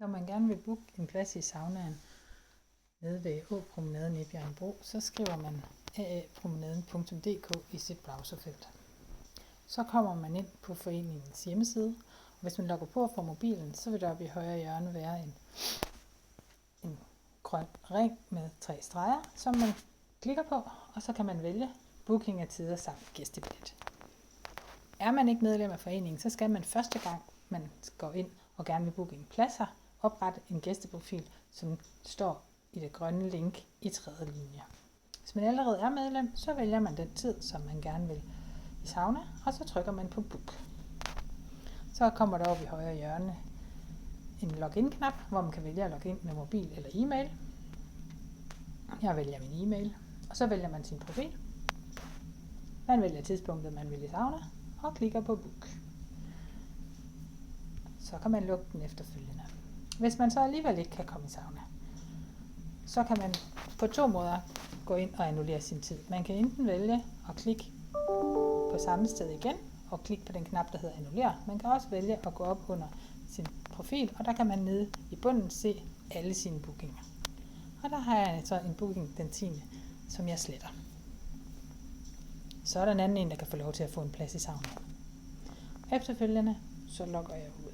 Når man gerne vil booke en plads i saunaen nede ved Åpromenaden i Bjerringbro, så skriver man aapromenaden.dk i sit browserfelt. Så kommer man ind på foreningens hjemmeside, og hvis man logger på fra mobilen, så vil der oppe i højre hjørne være en grøn ring med 3 streger, som man klikker på, og så kan man vælge booking af tider samt gæstebillet. Er man ikke medlem af foreningen, så skal man første gang, man går ind og gerne vil booke en plads her, oprette en gæsteprofil, som står i det grønne link i 3. linje. Hvis man allerede er medlem, så vælger man den tid, som man gerne vil i sauna, og så trykker man på book. Så kommer der oppe i højre hjørne en login-knap, hvor man kan vælge at logge ind med mobil eller e-mail. Jeg vælger min e-mail, og så vælger man sin profil. Man vælger tidspunktet, man vil i sauna, og klikker på book. Så kan man lukke den efterfølgende. Hvis man så alligevel ikke kan komme i sauna, så kan man på 2 måder gå ind og annullere sin tid. Man kan enten vælge at klikke på samme sted igen, og klikke på den knap, der hedder annullere. Man kan også vælge at gå op under sin profil, og der kan man nede i bunden se alle sine bookinger. Og der har jeg så en booking den 10. som jeg sletter. Så er der en anden, der kan få lov til at få en plads i sauna. Efterfølgende, så logger jeg ud.